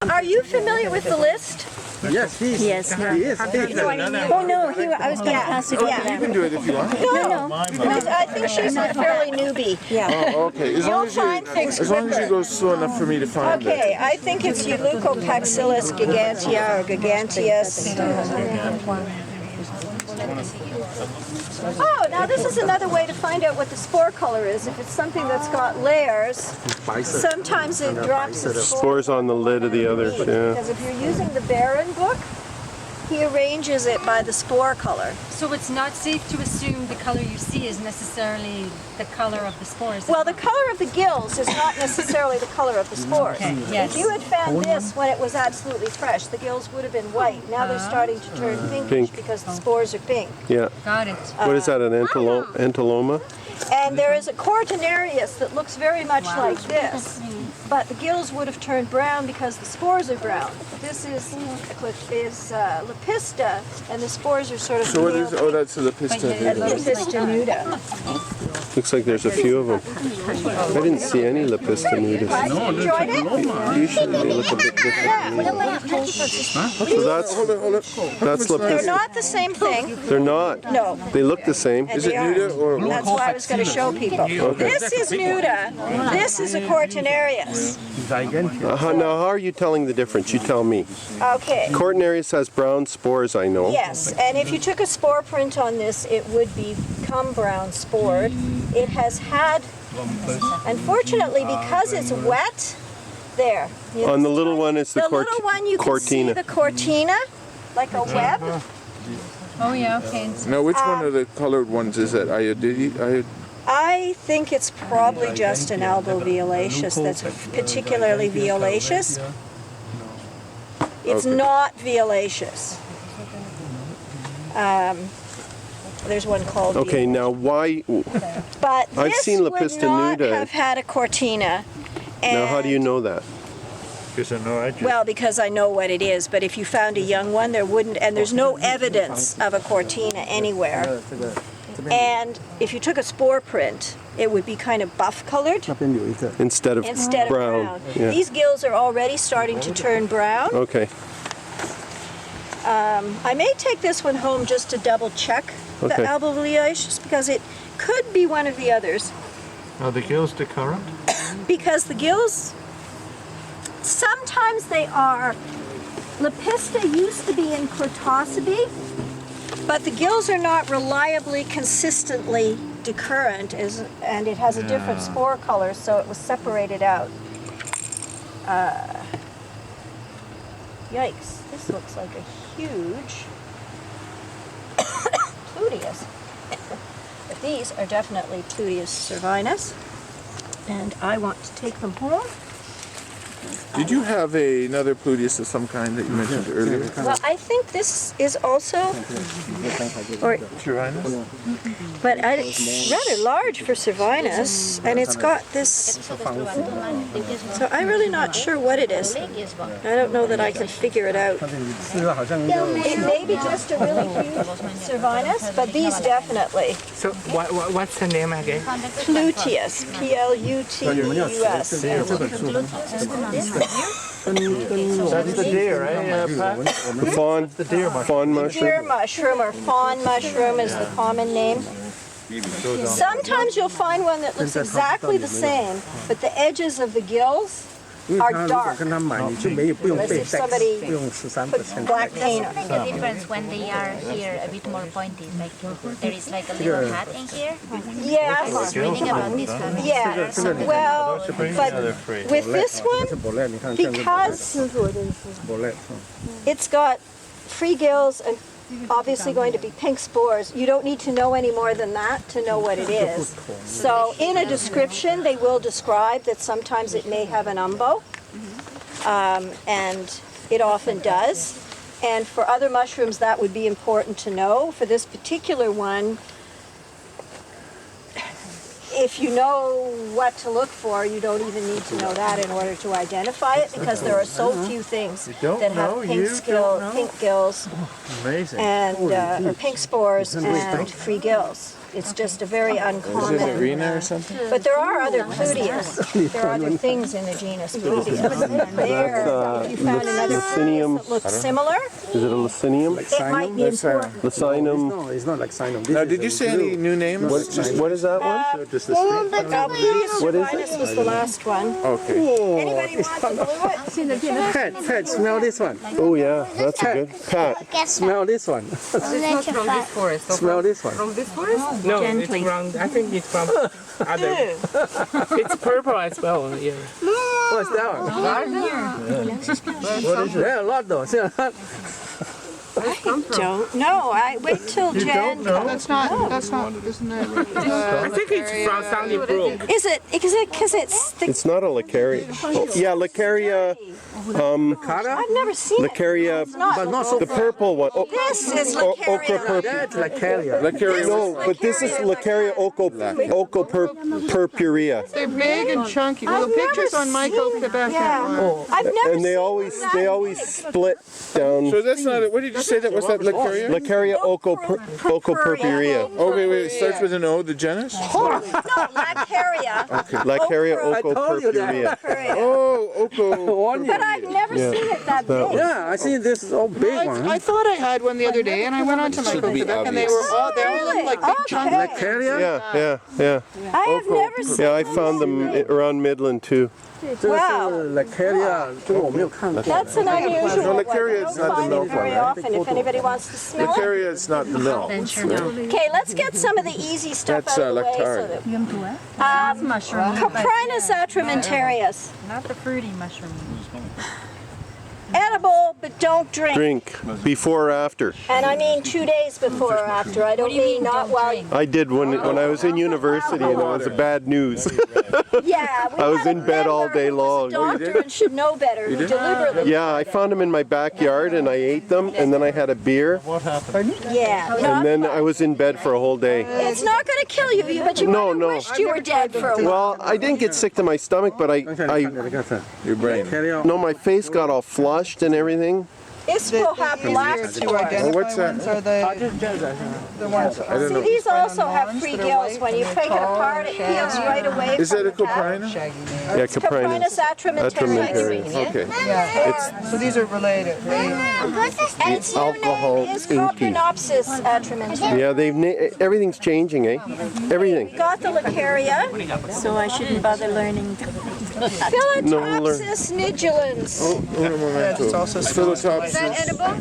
Are you familiar with the list? Yes, he is. Yes. He is. Oh no, I was going to pass it over Yeah. to You can do it if you want. No. I think she's a fairly newbie. Yeah. Oh, okay. As long as you go slow enough for me to find it. Okay, I think it's Leucopaxillus gigantea or giganteus. Oh, now this is another way to find out what the spore color is. If it's something that's got layers, sometimes it drops its Spores on the lid of the other, yeah. Because if you're using the Barron book, he arranges it by the spore color. So it's not safe to assume the color you see is necessarily the color of the spores? Well, the color of the gills is not necessarily the color of the spores. Okay, yes. If you had found this when it was absolutely fresh, the gills would have been white. Now they're starting to turn pinkish because the spores are pink. Yeah. Got it. What is that, an antoloma? And there is a Courtenarius that looks very much like this, but the gills would have turned brown because the spores are brown. This is Lepista, and the spores are sort of So what is? Oh, that's the Lepista. Lepista nuda. Looks like there's a few of them. I didn't see any Lepista nudus. Enjoyed it? Usually they look a bit different. So that's Hold on. that's They're Lepista. not the same thing. They're not. No. They look the same. And Is it they are. nuda or? That's why I was going to show people. This is nuda. This is a Courtenarius. Now, how are you telling the difference? You tell me. Okay. Courtenarius has brown spores, I know. Yes, and if you took a spore print on this, it would become brown spored. It has had, unfortunately, because it's wet, there. On the little one, it's the little one, you can see Cortina. the Cortina, like a web. Oh yeah, okay. Now, which one of the colored ones is that? I think it's probably just an alboviolaceous that's particularly violaceous. It's not violaceous. There's one called Okay, now why? But I've this seen would Lepista not nuda. have had a Cortina. Now, how do you And- know that? Well, because I know what it is, but if you found a young one, there wouldn't, and there's no evidence of a Cortina anywhere. And if you took a spore print, it would be kind of buff colored Instead of brown. Yeah. These gills are already starting to turn brown. Okay. I may take this one home just to double check the Okay. alboviolaceous because it could be one of the others. Are the gills decurrent? Because the gills, sometimes they are. Lepista used to be in Chrotosebe, but the gills are not reliably, consistently decurrent, and it has a different spore color, so it was separated out. Yikes, this looks like a huge Pluteus. But these are definitely Pluteus cervinus, and I want to take them home. Did you have another Pluteus of some kind that you mentioned earlier? Well, I think this is also, or, but it's rather large for cervinus, and it's got this, so I'm really not sure what it is. I don't know that I can figure it out. It may be just a really huge cervinus, but these definitely. So what's the name again? Pluteus, P-L-U-T-E-U-S. That's the deer, eh, Pat? The fawn. The deer mushroom. Fawn mushroom. Deer mushroom or fawn mushroom is the common name. Sometimes you'll find one that looks exactly the same, but the edges of the gills are dark. As if somebody put black paint on. The difference when they are here a bit more pointy, like there is like a little hat in here. I was Yes, reading about this one. yes. Well, but with this one, because it's got free gills and obviously going to be pink spores, you don't need to know any more than that to know what it is. So in a description, they will describe that sometimes it may have an umbo, and it often does. And for other mushrooms, that would be important to know. For this particular one, if you know what to look for, you don't even need to know that in order to identify it, because there are so few things that have pink gills Amazing. and or pink spores and free gills. it's just a very Is it uncommon. arena or something? But there are other Pluteus. There are other things in the genus Pluteus. There, if you found another Pluteus that looks similar, Is it a Lacinium? it might be important. Lacinum. No, it's not like Sinum. Now, did you say any new names? What is that one? Pluteus cervinus was the last one. Okay. Anybody want to glue it? Pat, smell this one. Oh yeah, that's a good. Pat. Smell this one. It's not from this forest. So Smell this one. from this forest? No, Gently. it's from. I think it's from other. It's purple as well. Yeah. What's that one? Yeah, a lot though. See a lot. Don't know. I wait till Jan comes. Isn't it? I think it's from Sandy Brook. Is it? Because it's the. It's not a Lacaria. Oh, yeah, Lacaria. I've never seen it. Lacaria. It's not. But not so The purple one. Oh, This is ochre Lacaria. purple. That's like carrier. Lacaria. No, but this is Lacaria purpurea. They're big and chunky. Well, the pictures on Mycological. Yeah. I've never And they seen always that. split down. So that's not it. What did you say that was that Lacaria? Lacaria purpurea. Oh, wait, it starts with an O, the genus? No, Lacaria. Lacaria told you that. Lacaria. Oh, Oko. But I've never seen it that big. Yeah, I see this is all big one. I thought I had one the other day, and I went on to Mycological, and they all look like big chunky. Okay. Carrier? Yeah. I have never seen. Yeah, I found them around Midland too. Wow. Like carrier. 这个我没有看过。 That's an unusual No, one. Lacaria I is don't not the find milk it very one, right? often. If anybody wants to smell it. Lacaria is not the milk. Okay, let's get some of the easy stuff That's, out of the way. Lactari. Coprinus atramentarius. Not the fruity mushroom. Edible, but don't drink. Drink before or after. And I mean 2 days before or after. I don't mean not while. I did when I was in university, and it was a bad news. Yeah. we I was had a in bed all member day who was long. a doctor and should know better. Who deliberately. Yeah, I found them in my backyard, and I ate them, and then I had a beer, Yeah. and then I was in bed for a whole day. It's not going to kill you, but you No, might have no. wished you were dead for a while. Well, I didn't get sick to my stomach, but Your brain. Carrier. no, my face got all flushed and everything. This will have black To spores. identify what's that? ones are the ones. I don't See, know. these also have free gills. When you take it apart, it peels right away. Is that a from the cap. coprina? Yeah, It's Coprinus atramentarius. Atramentarius. Okay. Yeah. So these are related. And its new Alcohol name is inky. Coprinopsis atramentarius. Yeah, everything's changing, eh? Everything. Got the Lacaria. So I shouldn't bother learning. Philotopsis nigilans. Uno momento. It's also Philotopsis. Is that edible?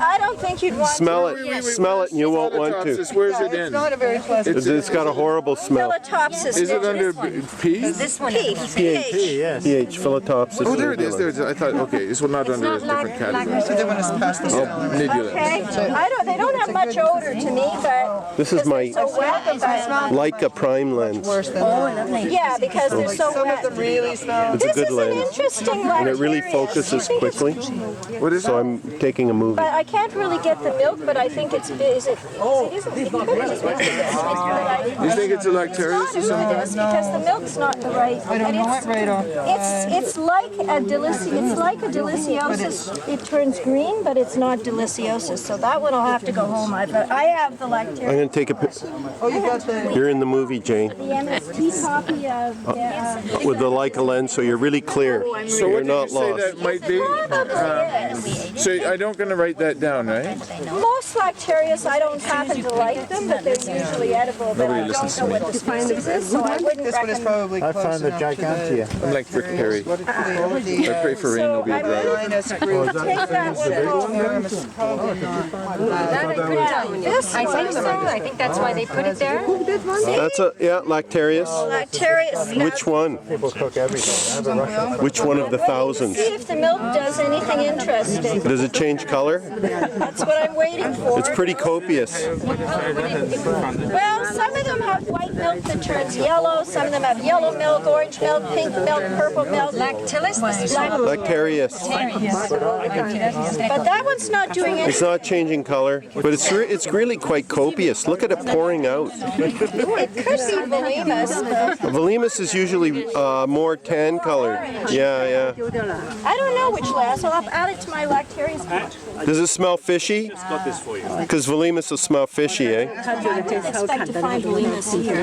I don't think you'd want Smell to. it, smell it, and you won't want to. Philotopsis, where's it It's in? not a very pleasant. It's got a horrible smell. Philotopsis Is it under nigilans. P? This one. pH. pH, Philotopsis. Oh, there it is. There it is. I thought, okay, it's not under a different category. So they want us to pass this down. Nidula. Okay. They don't have much odor to me, but This is my so wet. Leica prime lens. Worse than Yeah, because they're so some of wet. them really smell. It's a This good is an lens, interesting and it really bacteria. focuses I think it's- quickly. What is So it? I'm taking a movie. But I can't really get the milk, but I think it's, it isn't, it could be as much as this. You think it's a Lactarius or something? Because the milk's not the right. I don't know it right off. It's like a deliciosis. It turns green, but it's not deliciosis. So that one I'll have to go home. I have the I'm Lactarius. going to take a picture. Oh, you got the. You're in the movie, Jane, The MST copy of with the Leica lens, so you're really clear. So You're what did you not say lost. that might be? So I don't going to write that down, right? Most Lactarius, I don't happen to like them, but they're usually edible. But I don't know what the species is, so I wouldn't This one is recommend. probably I close found the enough to gigantea. I'm like Rick Perry. What I pray for rain will be a drought. minus group. Take that one home. Is probably not. This I think so. I think that's why they put it there. That's Lactarius. Lactarius. Which one? People cook everything. I have a Russian. Which one of the thousands? See if the milk does anything interesting. Does it change color? That's what I'm waiting for. It's pretty copious. Well, some of them have white milk that turns yellow. Some of them have yellow milk, orange milk, pink milk, purple milk. Lactillus? Lactarius. But that one's not doing It's anything. not changing color, but it's really quite copious. Look at it pouring out. It could be Bulimus. Volimus is usually more tan colored. Yeah. I don't know which last. I'll have to add it to my Lactarius page. Does it smell fishy? Because Volimus will smell fishy, eh? I didn't expect to find Bulimus here.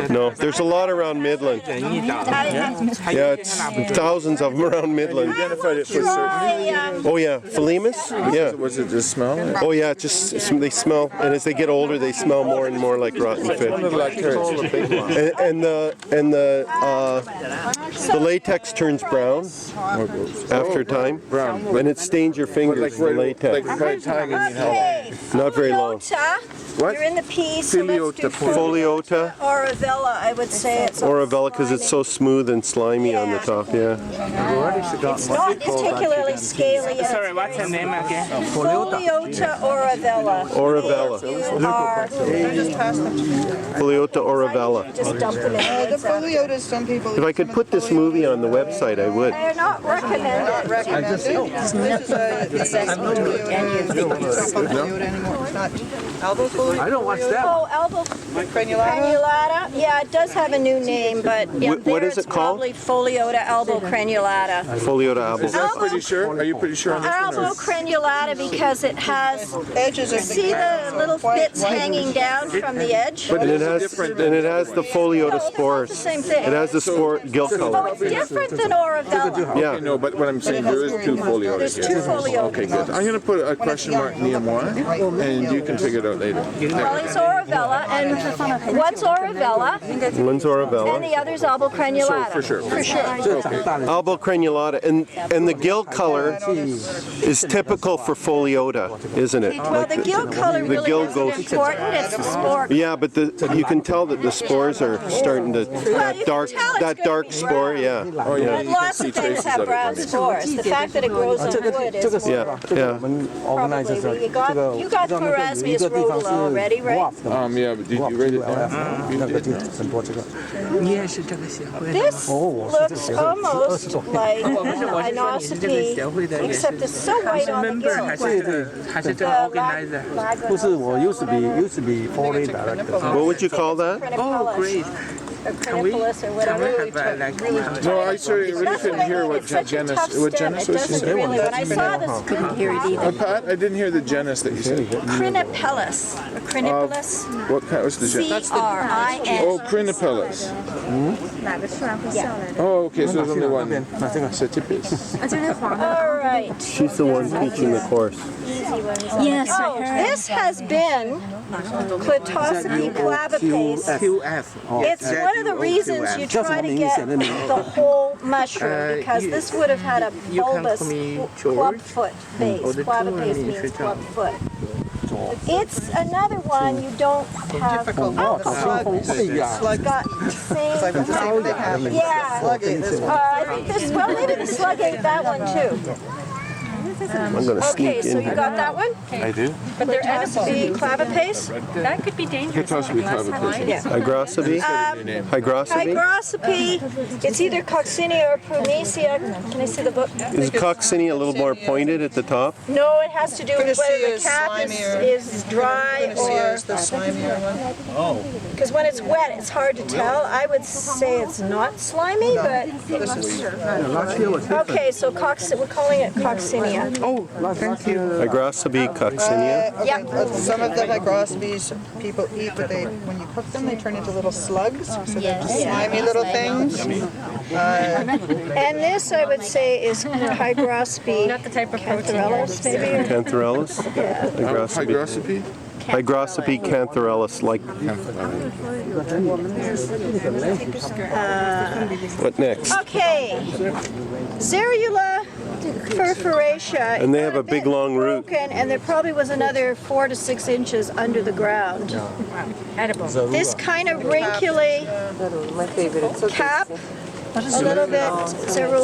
No, there's a lot around Midland. Yeah, it's thousands of them around Midland. Identified it for certain. Oh yeah, Volimus? Yeah. Was it just smell? Oh yeah, it just they smell, and as they get older, they smell more and more like rotten fish. And the latex turns brown after time, and it stains your fingers. The latex, Like by the time you have Okay. not very long. What? You're in the piece. So let's do Foliota Oravilla, I would say it's or Avella because it's so smooth and slimy on the top. Yeah. It's not particularly scaly. Sorry, what's the name again? Foliota Oravilla. Oravella. Foliota Oravella. Just dump them in. The foliotas, some people. If I could put this movie on the website, I would. They're not recommended. Recommended. This is a foliota anymore. It's not elbow folio. I don't watch that. Oh, Albo crenulata. Yeah, it does have a new name, but What is it called? Probably Foliota albo crenulata. Foliota albo. Pretty sure? Are you pretty sure on this one? Albo crenulata because it has. Edges of See the little bits hanging down from the edge? And it has the Foliota spores. the same thing. It has the spore gill Oh, color. it's different than Oravilla. Yeah. No, but what I'm saying, there is two foliotas There's here. two foliotas. Okay, good. I'm going to put a question mark near moi, and you can figure it out later. Well, it's Oravilla, and what's Oravilla, One's Oravella. and the other's albo crenulata. For sure. For sure. Albo crenulata, and the gill color is typical for Foliota, isn't it? Well, the gill color really gill isn't goes- important. It's the spore. Yeah, but you can tell that the spores are starting to that dark spore. Yeah. Oh, yeah. But lots of things have brown spores. The fact that it grows on wood is Yeah. probably. You got Parasmius rotula already, right? Yeah, but did you write it down? You did, no? This looks almost like Inosopy, except it's so white on the gill. 不是我 used to be Foray director. What would you call that? Great. Or Crinipolis or whatever. No, I really couldn't hear what It's such a genus. tough What stem. genus It was you doesn't saying? really. When I saw this, couldn't hear it either. Pat, I didn't hear the genus that you said. Crinipellus. Or Crinipolis. What kind? What's the genus? C-R-I-N. Oh, Crinipellus. Oh, okay, so there's only one. Setipis. All right. She's the one teaching the course. Yes, this has been Clitosopy clavipes. It's one of the reasons you try to get the whole mushroom because this would have had a bulbous clubfoot base. Clavipes means clubfoot. It's another one you don't have. Oh, Slugs. it's got same. Yeah. I think this. Well, maybe the slug ate that one too. I'm going to Okay, sneak so in you here. got that one? I do. But they're Clitosopy clavipes. That could be dangerous. Clitosopy clavipes. Hygrosopy? Hygrosopy? Hygrosopy. It's either coccinia or prunecia. Can I see the book? Is coccinia a little more pointed at the top? No, it has to do with whether Prunecia the is cap slimier. is dry Prunecia or... is the slimier one. Because when it's wet, it's hard to tell. I would say it's not slimy, but... Okay, so we're calling it coccinia. Oh, thank you. Hygrosopy, coccinia? Yep. Some of the hygroscopies people eat, but when you cook them, they turn into little slugs. So they're just slimy little things. And this, I would say, is hygrosopy. Not the type of protein. Cantharellus, maybe? or- Cantharellus? Hygrosopy. Hygrosopy? Hygrosopy cantharellus, like. What next? Okay. Zerula perforatia. And they have a big long root. Broken, and there probably was another 4 to 6 inches under the ground. Edible. This kind of wrinkly cap, a little bit, Zerula